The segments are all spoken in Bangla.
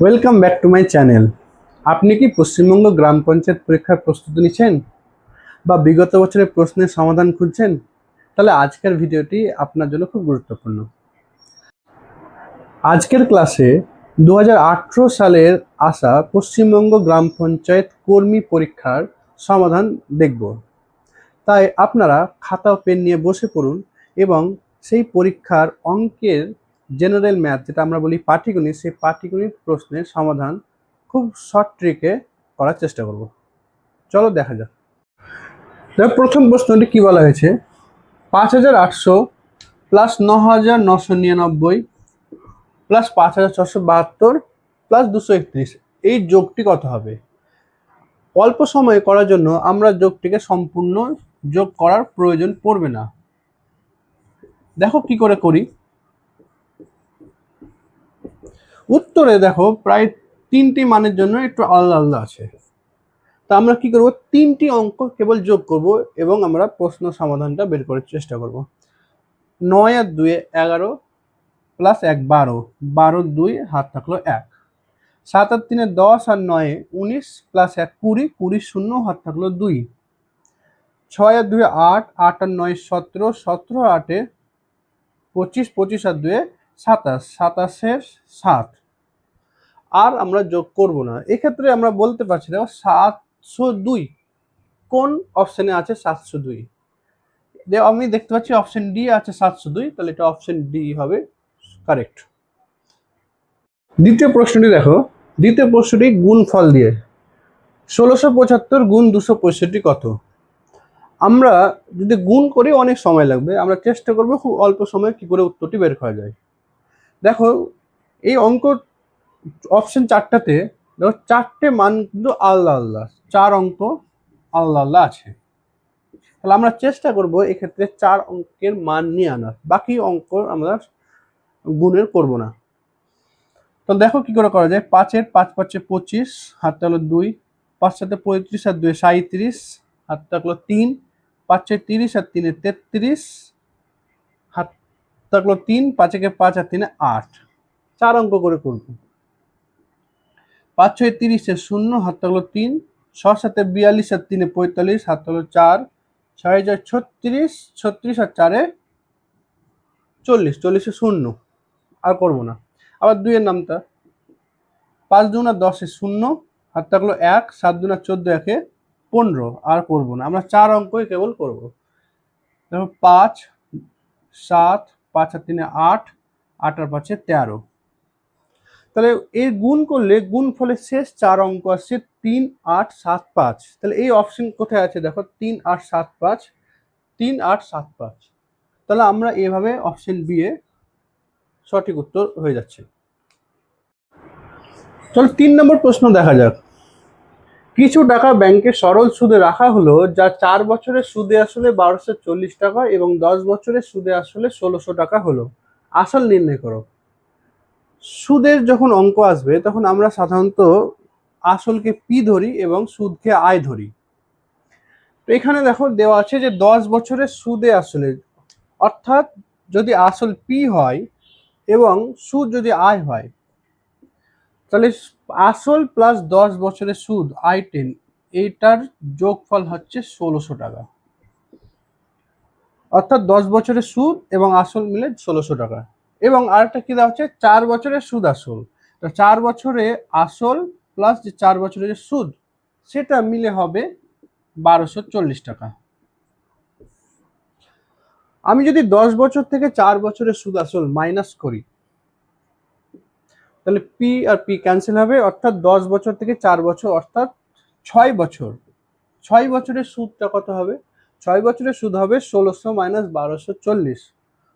Welcome back to my channel. আপনি কি পশ্চিমবঙ্গ গ্রাম পঞ্চায়েত পরীক্ষার প্রস্তুতি নিচ্ছেন বা বিগত বছরের প্রশ্নের সমাধান খুঁজছেন? তাহলে আজকের ভিডিওটি আপনার জন্য খুব গুরুত্বপূর্ণ। আজকের ক্লাসে 2018 সালের আসা পশ্চিমবঙ্গ গ্রাম পঞ্চায়েত কর্মী পরীক্ষার সমাধান দেখব। তাই আপনারা খাতা ও পেন নিয়ে বসে পড়ুন এবং সেই পরীক্ষার অঙ্কের জেনারেল ম্যাথ, যেটা আমরা বলি পাটিগণিত, সেই পাটিগণিত প্রশ্নের সমাধান খুব শর্ট ট্রিকে করার চেষ্টা করব। চলো দেখা যাক। দেখো, প্রথম প্রশ্নটি কি বলা হয়েছে? 5800 প্লাস 9999 প্লাস 5472 প্লাস 231, এই যোগটি কত হবে? অল্প সময় করার জন্য আমরা যোগটিকে সম্পূর্ণ যোগ করার প্রয়োজন পড়বে না। দেখো কি করে করি। উত্তরে দেখো প্রায় 3টি মানের জন্য একটু আলাদা আলাদা আছে। তা আমরা কি করব, 3টি অঙ্ক কেবল যোগ করব এবং আমরা প্রশ্ন সমাধানটা বের করার চেষ্টা করব। 9 আর 2 11 প্লাস 1 12, 12 2 হাত থাকলো 1। 7 আর 3 10 আর 9 19 প্লাস 1 20, 20 শূন্য হাত থাকলো 2। 6 আর 2 8, 8 আর 9 17, 17 আর 8 25, 25 আর 2 27, 27 7। আর আমরা যোগ করব না। এক্ষেত্রে আমরা বলতে পারছি দেখো 702 কোন অপশনে আছে? 702 আমি দেখতে পাচ্ছি অপশন ডি আছে 702, তাহলে এটা অপশন ডি হবে কারেক্ট। দ্বিতীয় প্রশ্নটি দেখো। দ্বিতীয় প্রশ্নটি গুণফল দিয়ে 1675 গুণ 265 কত? আমরা যদি গুণ করি অনেক সময় লাগবে, আমরা চেষ্টা করব খুব অল্প সময়ে কি করে উত্তরটি বের করা যায়। দেখো এই অঙ্ক অপশন 4টাতে দেখো 4টে মান কিন্তু আলাদা আলাদা, 4 অঙ্ক আলাদা আলাদা আছে। তাহলে আমরা চেষ্টা করব এক্ষেত্রে 4 অঙ্কের মান নিয়ে আনার, বাকি অঙ্ক আমরা গুণের করব না। তো দেখো কি করে করা যায়। 5 এর 5 5 25, হাত থাকলো 2। 5 7 35 আর 2 37, হাত থাকলো 3। 5 6 30 আর 3 33, হাত থাকলো 3। 5 একে 5 আর 3 8, 4 অঙ্ক করে করব। 5 6 30 এর 0, হাত থাকলো 3। 6 7 42 আর 3 45, হাত থাকলো 4। 6 4 36, 36 আর 4 40, 40 এ 0, আর করবো না। আবার 2 এর নামটা 5 2 আর 10 0, হাত থাকলো 1। 7 2 আর 14, 1 15, আর করবো না। আমরা 4 অঙ্কই কেবল করব। দেখো 5 7, 5 আর 3 8, 8 আর 5 13। তাহলে এর গুণ করলে গুণ ফলের শেষ 4 অঙ্ক আসছে 3 8 7 5। তাহলে এই অপশন কোথায় আছে দেখো, 3 8 7 5, 3 8 7 5। তাহলে আমরা এভাবে অপশন বি এ সঠিক উত্তর হয়ে যাচ্ছে। চলো 3 নম্বর প্রশ্ন দেখা যাক। কিছু টাকা ব্যাংকে সরল সুদে রাখা হলো, যা 4 বছরের সুদে আসলে 1240 টাকা এবং 10 বছরের সুদে আসলে 1600 টাকা হলো। আসল নির্ণয় করো। সুদের যখন অঙ্ক আসবে তখন আমরা সাধারণত আসলকে পি ধরি এবং সুদকে আয় ধরি। তো এখানে দেখো দেওয়া আছে যে 10 বছরের সুদে আসলে, অর্থাৎ যদি আসল পি হয় এবং সুদ যদি আয় হয়, তাহলে আসল প্লাস 10 বছরের সুদ I10, এইটার যোগফল হচ্ছে 1600 টাকা। অর্থাৎ 10 বছরের সুদ এবং আসল মিলে 1600 টাকা। এবং আরেকটা কি দেওয়া হচ্ছে, 4 বছরের সুদ আসল। তো 4 বছরে আসল প্লাস যে 4 বছরের যে সুদ, সেটা মিলে হবে 1240 টাকা। আমি যদি 10 বছর থেকে 4 বছরের সুদ আসল মাইনাস করি, তাহলে পি আর পি ক্যান্সেল হবে, অর্থাৎ 10 বছর থেকে 4 বছর অর্থাৎ 6 বছর। 6 বছরের সুদটা কত হবে? 6 বছরের সুদ হবে 1600 মাইনাস 1240,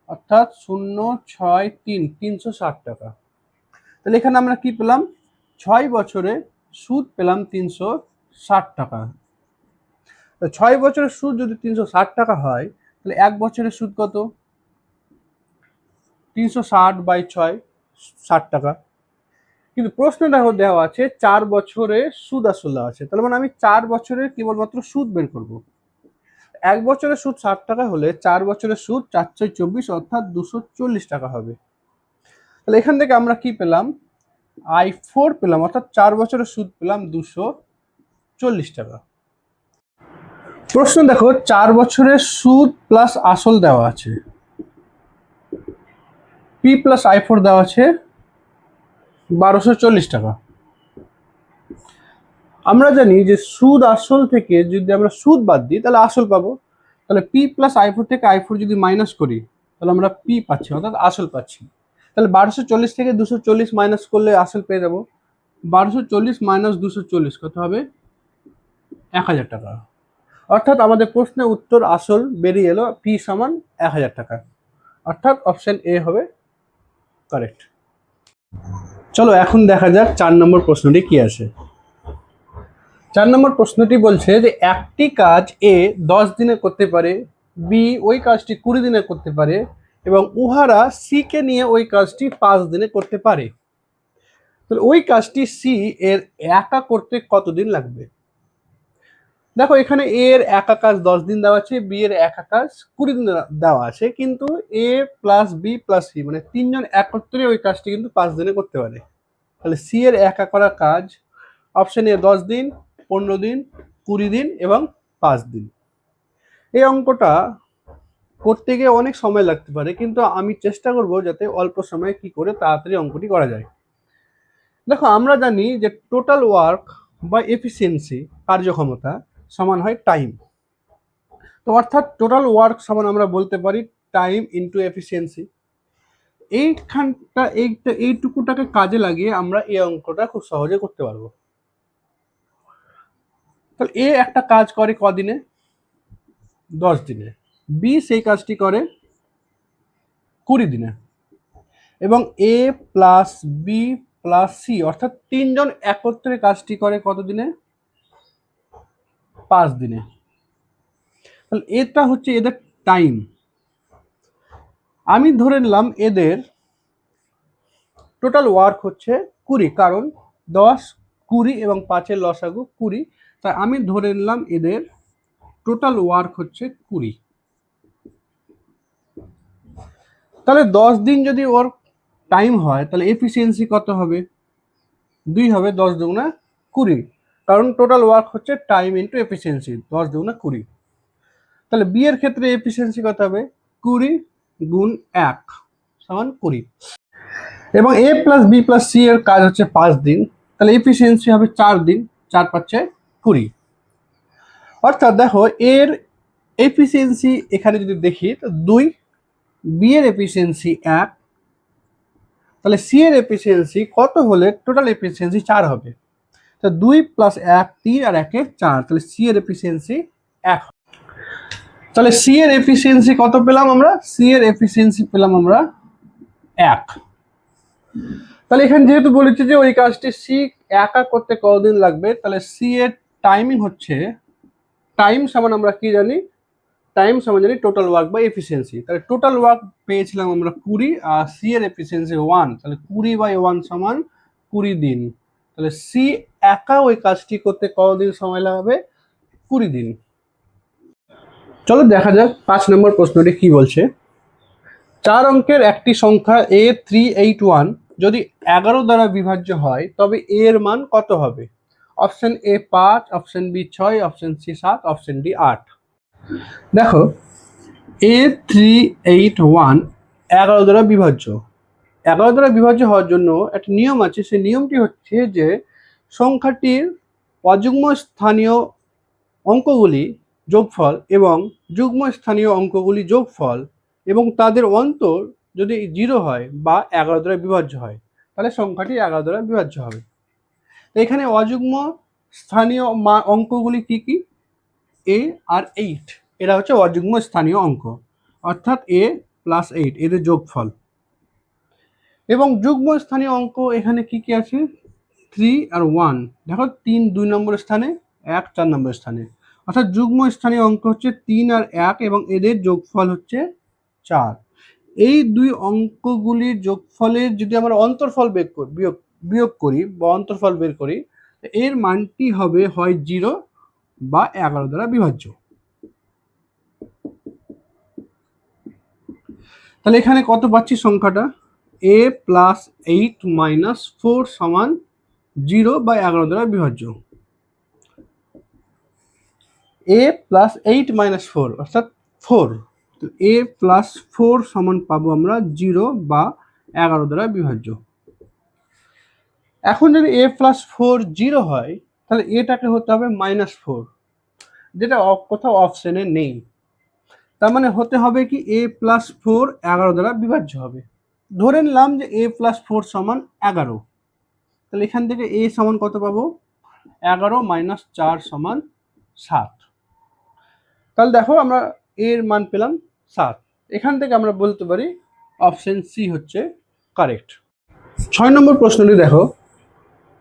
অর্থাৎ 063 360 টাকা। তাহলে এখানে আমরা কি পেলাম? 6 বছরে সুদ পেলাম 360 টাকা। 6 বছরের সুদ যদি 360 টাকা হয়, তাহলে 1 বছরের সুদ কত? 360/6, 60 টাকা। কিন্তু প্রশ্নটা দেওয়া আছে 4 বছরের সুদ আসল দেওয়া আছে, তাহলে মানে আমি 4 বছরের কেবলমাত্র সুদ বের করব। 1 বছরের সুদ 60 টাকা হলে 4 বছরের সুদ 424, অর্থাৎ 240 টাকা হবে। তাহলে এখান থেকে আমরা কি পেলাম? I4 পেলাম, অর্থাৎ 4 বছরের সুদ পেলাম 240 টাকা। প্রশ্ন দেখো, 4 বছরের সুদ প্লাস আসল দেওয়া আছে, P প্লাস I4 দেওয়া আছে 1240 টাকা। আমরা জানি যে সুদ আসল থেকে যদি আমরা সুদ বাদ দিই তাহলে আসল পাবো। তাহলে P প্লাস I4 থেকে I4 যদি মাইনাস করি তাহলে আমরা P পাচ্ছি, অর্থাৎ আসল পাচ্ছি। তাহলে 1240 থেকে 240 মাইনাস করলে আসল পেয়ে যাবো। 1240 মাইনাস 240 কত হবে? 1000 টাকা। অর্থাৎ আমাদের প্রশ্নের উত্তর আসল বেরিয়ে এলো P সমান 1000 টাকা, অর্থাৎ অপশন এ হবে কারেক্ট। চলো এখন দেখা যাক 4 নম্বর প্রশ্নটি কি আছে। 4 নম্বর প্রশ্নটি বলছে যে একটি কাজ এ 10 দিনে করতে পারে, বি ওই কাজটি 20 দিনে করতে পারে এবং উহারা সি কে নিয়ে ওই কাজটি 5 দিনে করতে পারে। তাহলে ওই কাজটি সি এর একা করতে কতদিন লাগবে? দেখো এখানে এ এর একা কাজ 10 দিন দেওয়া আছে, বি এর একা কাজ 20 দিন দেওয়া আছে, কিন্তু এ প্লাস বি প্লাস সি মানে তিনজন একত্রে ওই কাজটি কিন্তু 5 দিনে করতে পারে। তাহলে সি এর একা করা কাজ অপশন এ 10 দিন, 15 দিন, 20 দিন এবং 5 দিন। এই অঙ্কটা করতে গিয়ে অনেক সময় লাগতে পারে, কিন্তু আমি চেষ্টা করব যাতে অল্প সময়ে কি করে তাড়াতাড়ি অঙ্কটি করা যায়। দেখো আমরা জানি যে টোটাল ওয়ার্ক বা এফিসিয়েন্সি কার্যক্ষমতা সমান হয় টাইম। তো অর্থাৎ টোটাল ওয়ার্ক সমান আমরা বলতে পারি টাইম ইন্টু এফিসিয়েন্সি। এইটুকুটাকে কাজে লাগিয়ে আমরা এই অঙ্কটা খুব সহজে করতে পারবো। তাহলে এ একটা কাজ করে কদিনে? 10 দিনে। বি সেই কাজটি করে 20 দিনে এবং এ প্লাস বি প্লাস সি অর্থাৎ তিনজন একত্রে কাজটি করে কত দিনে? 5 দিনে। তাহলে এটা হচ্ছে এদের টাইম। আমি ধরে নিলাম এদের টোটাল ওয়ার্ক হচ্ছে 20, কারণ 10, 20 এবং 5-এর লসাগু 20, তাই আমি ধরে নিলাম এদের টোটাল ওয়ার্ক হচ্ছে 20। তাহলে 10 দিন যদি ওর টাইম হয় তাহলে এফিসিয়েন্সি কত হবে? 2 হবে, 10 দুগুণা 20, কারণ টোটাল ওয়ার্ক হচ্ছে টাইম ইন্টু এফিসিয়েন্সি, 10 দুগুণা 20। তাহলে বি এর ক্ষেত্রে এফিসিয়েন্সি কত হবে? 20 গুণ 1 সমান 20। এবং এ প্লাস বি প্লাস সি এর কাজ হচ্ছে 5 দিন, তাহলে এফিসিয়েন্সি হবে 4 দিন, 4 5 20। অর্থাৎ দেখো এর এফিসিয়েন্সি এখানে যদি দেখি তো 2, বি এর এফিসিয়েন্সি 1, তাহলে সি এর এফিসিয়েন্সি কত হলে টোটাল এফিসিয়েন্সি 4 হবে? তো 2 প্লাস 1 3 আর 1 4, তাহলে সি এর এফিসিয়েন্সি 1। তাহলে সি এর এফিসিয়েন্সি কত পেলাম আমরা? সি এর এফিসিয়েন্সি পেলাম আমরা 1। তাহলে এখানে যেহেতু বলেছে যে ওই কাজটি সি একা করতে কতদিন লাগবে, তাহলে সি এর টাইমিং হচ্ছে, টাইম সমান আমরা কি জানি? টাইম সমান জানি টোটাল ওয়ার্ক বাই এফিসিয়েন্সি। তাহলে টোটাল ওয়ার্ক পেয়েছিলাম আমরা 20 আর সি এর এফিসিয়েন্সি 1, তাহলে 20/1 সমান 20 দিন। তাহলে সি একা ওই কাজটি করতে কতদিন সময় লাগবে? 20 দিন। চলো দেখা যাক 5 নম্বর প্রশ্নটি কি বলছে। 4 অঙ্কের একটি সংখ্যা A381 যদি 11 দ্বারা বিভাজ্য হয় তবে এ এর মান কত হবে? Option A 5, option B 6, option C 7, option D 8। দেখো A381 11 দ্বারা বিভাজ্য। 11 দ্বারা বিভাজ্য হওয়ার জন্য একটা নিয়ম আছে, সেই নিয়মটি হচ্ছে যে সংখ্যাটির অযুগ্ম স্থানীয় অঙ্কগুলি যোগফল এবং যুগ্ম স্থানীয় অঙ্কগুলি যোগফল এবং তাদের অন্তর যদি 0 হয় বা 11 দ্বারা বিভাজ্য হয় তাহলে সংখ্যাটি 11 দ্বারা বিভাজ্য হবে। তো এখানে অযুগ্ম স্থানীয় অঙ্কগুলি কি কি? এ আর 8, এরা হচ্ছে অযুগ্ম স্থানীয় অঙ্ক, অর্থাৎ এ প্লাস 8 এদের যোগফল। এবং যুগ্ম স্থানীয় অঙ্ক এখানে কি কি আছে? 3 আর 1। দেখো 3 2 নম্বর স্থানে, 1 4 নম্বর স্থানে, অর্থাৎ যুগ্ম স্থানীয় অঙ্ক হচ্ছে 3 আর 1 এবং এদের যোগফল হচ্ছে 4। এই দুই অঙ্কগুলির যোগফলের যদি আমরা অন্তর্ফল বিয়োগ করি বা অন্তর্ফল বের করি, এর মানটি হবে হয় 0 বা 11 দ্বারা বিভাজ্য। তাহলে এখানে কত পাচ্ছি সংখ্যাটা? এ প্লাস 8 মাইনাস 4 সমান 0 বা 11 দ্বারা বিভাজ্য। এ প্লাস 8 মাইনাস 4 অর্থাৎ 4, তো এ প্লাস 4 সমান পাবো আমরা 0 বা 11 দ্বারা বিভাজ্য। এখন যদি এ প্লাস 4 0 হয়, তাহলে এটাকে হতে হবে -4, যেটা কোথাও অপশনে নেই। তার মানে হতে হবে কি এ প্লাস 4 11 দ্বারা বিভাজ্য হবে। ধরে নিলাম যে এ প্লাস 4 সমান 11, তাহলে এখান থেকে এ সমান কত পাবো? 11 মাইনাস 4 সমান 7। তাহলে দেখো আমরা এর মান পেলাম 7। এখান থেকে আমরা বলতে পারি অপশন সি হচ্ছে কারেক্ট। 6 নম্বর প্রশ্নটি দেখো,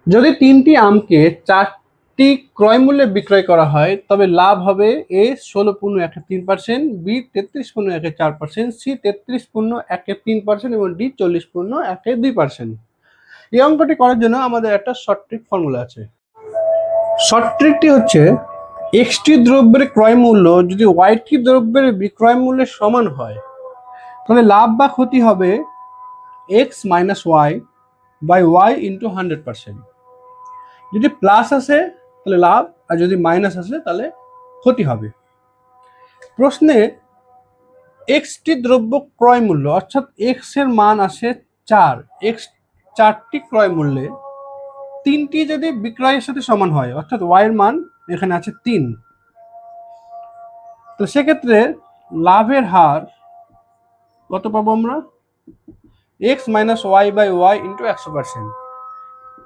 যদি 3টি আমকে 4টি ক্রয় মূল্যে বিক্রয় করা হয়, তবে লাভ হবে এ 16.13%, বি 33.14%, সি 33.13% এবং ডি 40.12%। এই অঙ্কটি করার জন্য আমাদের একটা শর্ট ট্রিক ফর্মুলা আছে। শর্ট ট্রিকটি হচ্ছে এক্সটি দ্রব্যের ক্রয় মূল্য যদি ওয়াইটি দ্রব্যের বিক্রয় মূল্যের সমান হয়, তাহলে লাভ বা ক্ষতি হবে x minus y by y into 100%। যদি প্লাস আসে তাহলে লাভ, আর যদি মাইনাস আসে তাহলে ক্ষতি হবে। প্রশ্নে এক্সটি দ্রব্য ক্রয় মূল্য অর্থাৎ এক্স এর মান আসে 4, এক্স 4টি ক্রয় মূল্যে 3টি যদি বিক্রয়ের সাথে সমান হয়, অর্থাৎ ওয়াই এর মান এখানে আছে 3, তো সেক্ষেত্রে লাভের হার কত পাবো আমরা? X minus y by y into 100%,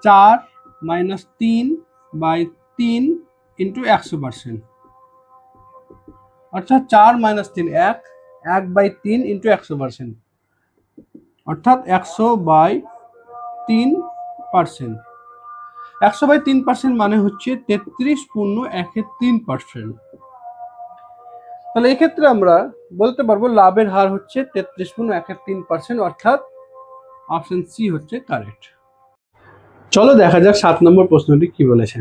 4 minus 3 by 3 into 100%, অর্থাৎ 4 মাইনাস 3 1, 1 বাই 3 ইন্টু 100%, অর্থাৎ 100 বাই 3%। 100 বাই 3% মানে হচ্ছে 33.13%। তাহলে এই ক্ষেত্রে আমরা বলতে পারবো লাভের হার হচ্ছে 33.13%, অর্থাৎ অপশন সি হচ্ছে কারেক্ট। চলো দেখা যাক 7 নম্বর প্রশ্নটি কি বলেছে।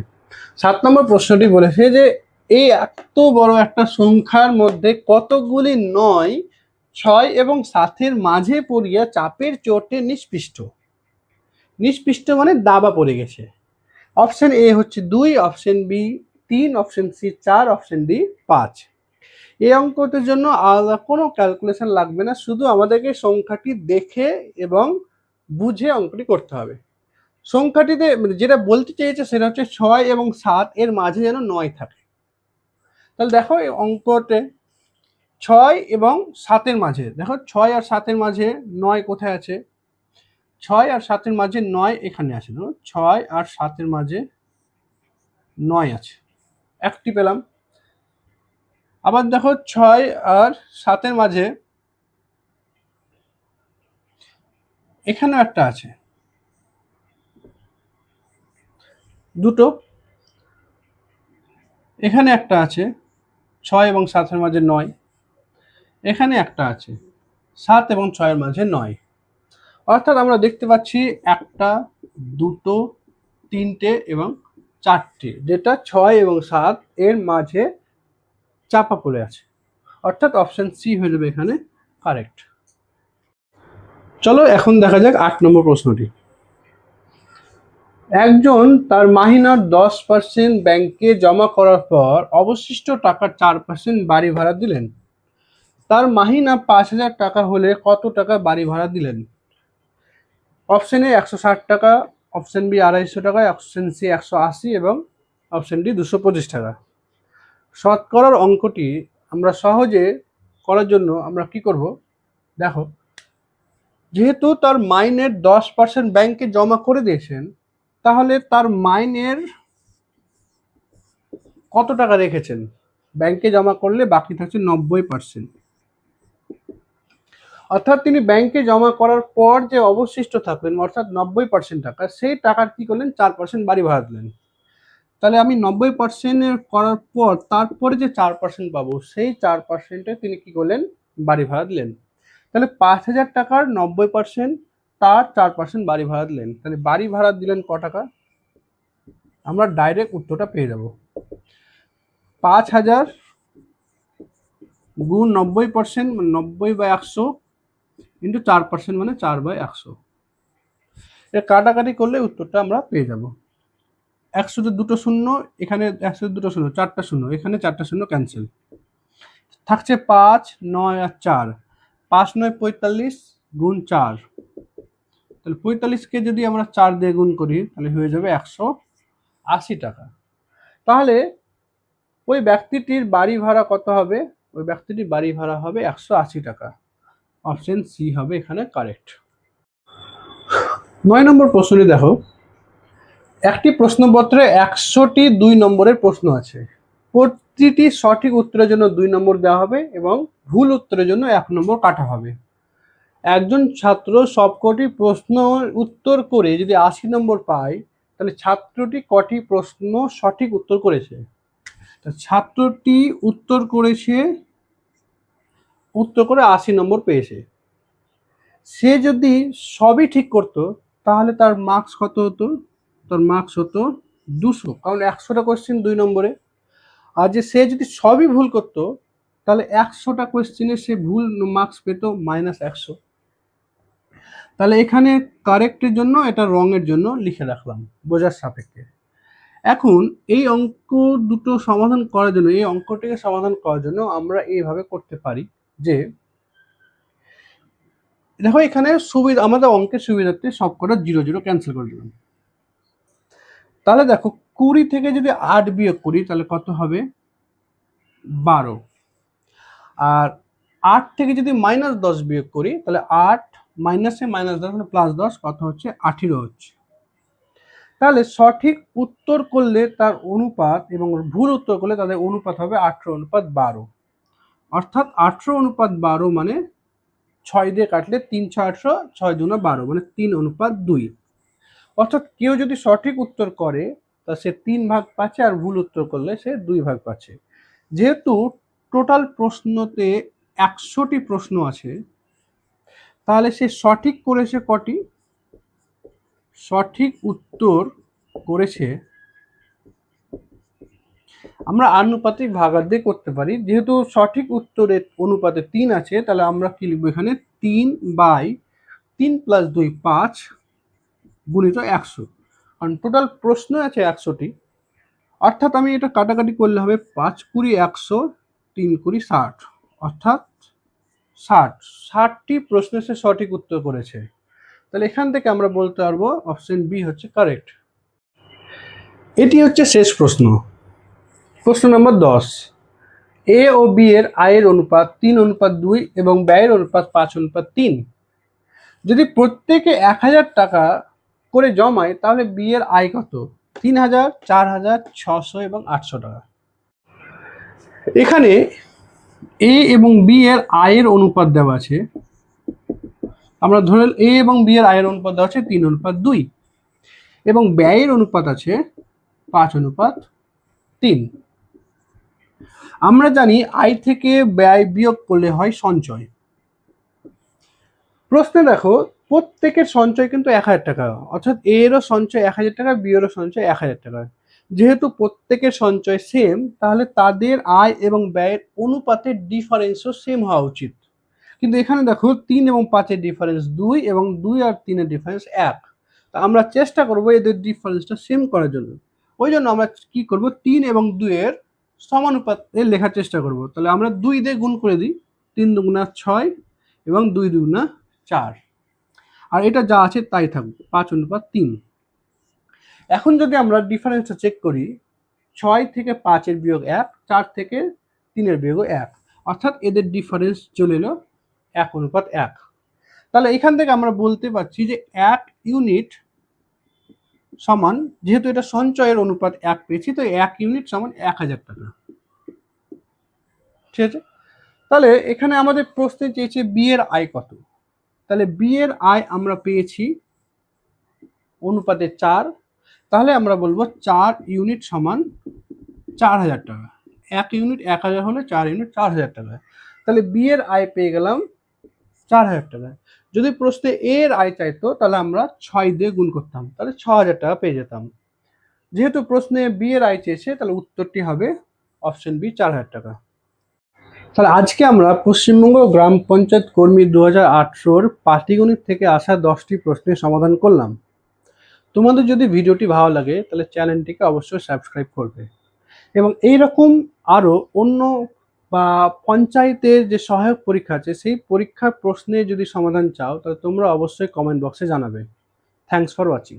7 নম্বর প্রশ্নটি বলেছে যে এই এত বড় একটা সংখ্যার মধ্যে কতগুলি 9 6 এবং 7-এর মাঝে পড়িয়া চাপের চোটে নিষ্পৃষ্ট। নিষ্পৃষ্ট মানে দাবা পড়ে গেছে। অপশন এ হচ্ছে 2, option B 3, option C 4, option D 5। এই অঙ্কটির জন্য আলাদা কোনো ক্যালকুলেশন লাগবে না, শুধু আমাদেরকে সংখ্যাটি দেখে এবং বুঝে অঙ্কটি করতে হবে। সংখ্যাটিতে যেটা বলতে চেয়েছে সেটা হচ্ছে 6 এবং 7 এর মাঝে যেন 9 থাকে। তাহলে দেখো এই অঙ্কতে 6 এবং 7-এর মাঝে, দেখো 6 আর 7-এর মাঝে 9 কোথায় আছে? 6 আর 7-এর মাঝে 9 এখানে আছে, 6 আর 7-এর মাঝে 9 আছে, একটি পেলাম। আবার দেখো 6 আর 7-এর মাঝে এখানেও একটা আছে, দুটো। এখানে একটা আছে 6 এবং 7-এর মাঝে 9, এখানে একটা আছে 7 এবং 6-এর মাঝে 9। অর্থাৎ আমরা দেখতে পাচ্ছি একটা, দুটো, তিনটে এবং 4টে, যেটা 6 এবং 7 এর মাঝে চাপা পড়ে আছে, অর্থাৎ অপশন সি হয়ে যাবে এখানে কারেক্ট। চলো এখন দেখা যাক 8 নম্বর প্রশ্নটি। একজন তার মাহিনার 10% ব্যাংকে জমা করার পর অবশিষ্ট টাকার 4% বাড়ি ভাড়া দিলেন। তার মাহিনা 5,000 টাকা হলে কত টাকা বাড়ি ভাড়া দিলেন? অপশন এ 160 টাকা, অপশন বি 250 টাকা, অপশন সি 180 এবং অপশন ডি 225 টাকা। শতকরার অঙ্কটি আমরা সহজে করার জন্য আমরা কি করব? দেখো, যেহেতু তার মাইনের 10% ব্যাংকে জমা করে দিয়েছেন, তাহলে তার মাইনের কত টাকা রেখেছেন? ব্যাংকে জমা করলে বাকি থাকছে 90%, অর্থাৎ তিনি ব্যাংকে জমা করার পর যে অবশিষ্ট থাকলেন অর্থাৎ 90% টাকা, সেই টাকার কি করলেন? 4% বাড়ি ভাড়া দিলেন। তাহলে আমি 90% করার পর তারপরে যে 4% পাবো, সেই 4%-এ তিনি কি করলেন? বাড়ি ভাড়া দিলেন। তাহলে 5,000 টাকার 90% তার 4% বাড়ি ভাড়া দিলেন, তাহলে বাড়ি ভাড়া দিলেন ক টাকা? আমরা ডাইরেক্ট উত্তরটা পেয়ে যাব। 5,000 গুণ 90%, 90/100 ইন্টু 4% মানে 4/100। এটা কাটাকাটি করলে উত্তরটা আমরা পেয়ে যাব। 100-তে দুটো শূন্য, এখানে 100-তে দুটো শূন্য, 4টা শূন্য, এখানে 4টা শূন্য ক্যান্সেল। থাকছে 5, 9 আর 4। 5 9 45 গুণ 4, তাহলে 45কে যদি আমরা 4 দিয়ে গুণ করি তাহলে হয়ে যাবে 180 টাকা। তাহলে ওই ব্যক্তিটির বাড়ি ভাড়া কত হবে? ওই ব্যক্তিটির বাড়ি ভাড়া হবে 180 টাকা। অপশন সি হবে এখানে কারেক্ট। 9 নম্বর প্রশ্নটি দেখো, একটি প্রশ্নপত্রে 100টি 2 নম্বরের প্রশ্ন আছে। প্রতিটি সঠিক উত্তরের জন্য 2 নম্বর দেওয়া হবে এবং ভুল উত্তরের জন্য 1 নম্বর কাটা হবে। একজন ছাত্র সবকটি প্রশ্ন উত্তর করে যদি 80 নম্বর পায়, তাহলে ছাত্রটি কটি প্রশ্ন সঠিক উত্তর করেছে? ছাত্রটি উত্তর করে 80 নম্বর পেয়েছে। সে যদি সবই ঠিক করতো তাহলে তার মার্কস কত হতো? তার মার্কস হতো 200, কারণ 100টা কোয়েশ্চেন 2 নম্বরে। আর যে সে যদি সবই ভুল করতো তাহলে 100টা কোয়েশ্চেনে সে ভুল মার্কস পেত -100। তাহলে এখানে কারেক্টের জন্য এটা রঙের জন্য লিখে রাখলাম বোঝার সাপেক্ষে। এখন এই অঙ্ক দুটো সমাধান করার জন্য, এই অঙ্কটিকে সমাধান করার জন্য আমরা এইভাবে করতে পারি যে, দেখো এখানে সুবিধা, আমাদের অঙ্কের সুবিধার্থে সবকটা 0 0 ক্যান্সেল করে দিলাম। তাহলে দেখো 20 থেকে যদি 8 বিয়োগ করি তাহলে কত হবে? 12। আর 8 থেকে যদি -10 বিয়োগ করি তাহলে 8 মাইনাসে -10 মানে +10 কত হচ্ছে? 18 হচ্ছে। তাহলে সঠিক উত্তর করলে তার অনুপাত এবং ভুল উত্তর করলে তাদের অনুপাত হবে 18:12। অর্থাৎ 18:12 মানে 6 দিয়ে কাটলে 3 6 18, 6 2 12 মানে 3:2। অর্থাৎ কেউ যদি সঠিক উত্তর করে তা সে 3 ভাগ পাচ্ছে, আর ভুল উত্তর করলে সে 2 ভাগ পাচ্ছে। যেহেতু টোটাল প্রশ্নতে 100টি প্রশ্ন আছে, তাহলে সে সঠিক করেছে কটি? সঠিক উত্তর করেছে, আমরা আনুপাতিক ভাগার দিয়ে করতে পারি। যেহেতু সঠিক উত্তরের অনুপাতে 3 আছে, তাহলে আমরা কি লিখবো এখানে? 3/3 + 2 5 গুণিত 100, কারণ টোটাল প্রশ্ন আছে 100টি। অর্থাৎ আমি এটা কাটাকাটি করলে হবে 5 20 100, 3 20 60, অর্থাৎ 60টি প্রশ্নের সে সঠিক উত্তর করেছে। তাহলে এখান থেকে আমরা বলতে পারবো অপশন বি হচ্ছে কারেক্ট। এটি হচ্ছে শেষ প্রশ্ন, প্রশ্ন নম্বর 10। এ ও বি এর আয়ের অনুপাত 3:2 এবং ব্যয়ের অনুপাত 5:3। যদি প্রত্যেকে 1000 টাকা করে জমায় তাহলে বি এর আয় কত? 3000, 4000, 600 এবং 800 টাকা। এখানে এ এবং বি এর আয়ের অনুপাত দেওয়া আছে। আমরা ধরে এ এবং বি এর আয়ের অনুপাত দেওয়া আছে 3:2 এবং ব্যয়ের অনুপাত আছে 5:3। আমরা জানি আয় থেকে ব্যয় বিয়োগ করলে হয় সঞ্চয়। প্রশ্নে দেখো প্রত্যেকের সঞ্চয় কিন্তু 1000 টাকা, অর্থাৎ এ এরও সঞ্চয় 1000 টাকা, বি এরও সঞ্চয় 1000 টাকা। যেহেতু প্রত্যেকের সঞ্চয় সেম, তাহলে তাদের আয় এবং ব্যয়ের অনুপাতের ডিফারেন্সও সেম হওয়া উচিত। কিন্তু এখানে দেখো 3 এবং 5-এর ডিফারেন্স 2 এবং 2 আর 3-এর ডিফারেন্স 1। তা আমরা চেষ্টা করবো এদের ডিফারেন্সটা সেম করার জন্য। ওই জন্য আমরা কি করব? 3 এবং 2-এর সমানুপাতে লেখার চেষ্টা করব। তাহলে আমরা 2 দিয়ে গুণ করে দিই, 3 দুগুণা 6 এবং 2 দুগুণা 4, আর এটা যা আছে তাই থাকবে 5:3। এখন যদি আমরা ডিফারেন্সটা চেক করি, 6 থেকে 5-এর বিয়োগ 1, 4 থেকে 3-এর বিয়োগ 1, অর্থাৎ এদের ডিফারেন্স চলে এলো 1:1। তাহলে এখান থেকে আমরা বলতে পারছি যে 1 ইউনিট সমান, যেহেতু এটা সঞ্চয়ের অনুপাত 1 পেয়েছি, তো 1 ইউনিট সমান 1000 টাকা। ঠিক আছে, তাহলে এখানে আমাদের প্রশ্নে চেয়েছে বি এর আয় কত। তাহলে বি এর আয় আমরা পেয়েছি অনুপাতে 4, তাহলে আমরা বলবো 4 ইউনিট সমান 4000 টাকা। 1 ইউনিট 1000 হলে 4 ইউনিট 4000 টাকা। তাহলে বি এর আয় পেয়ে গেলাম 4000 টাকা। যদি প্রশ্নে এ এর আয় চাইতো তাহলে আমরা 6 দিয়ে গুণ করতাম, তাহলে 6000 টাকা পেয়ে যেতাম। যেহেতু প্রশ্নে বি এর আয় চেয়েছে, তাহলে উত্তরটি হবে অপশন বি 4000 টাকা। তাহলে আজকে আমরা পশ্চিমবঙ্গ গ্রাম পঞ্চায়েত কর্মী 2018-র পাটিগণিত থেকে আসা 10টি প্রশ্নের সমাধান করলাম। তোমাদের যদি ভিডিওটি ভালো লাগে তাহলে চ্যানেলটিকে অবশ্যই সাবস্ক্রাইব করবে, এবং এই রকম আরও অন্য বা পঞ্চায়েতের যে সহায়ক পরীক্ষা আছে সেই পরীক্ষার প্রশ্নের যদি সমাধান চাও তাহলে তোমরা অবশ্যই কমেন্ট বক্সে জানাবে। Thanks for watching.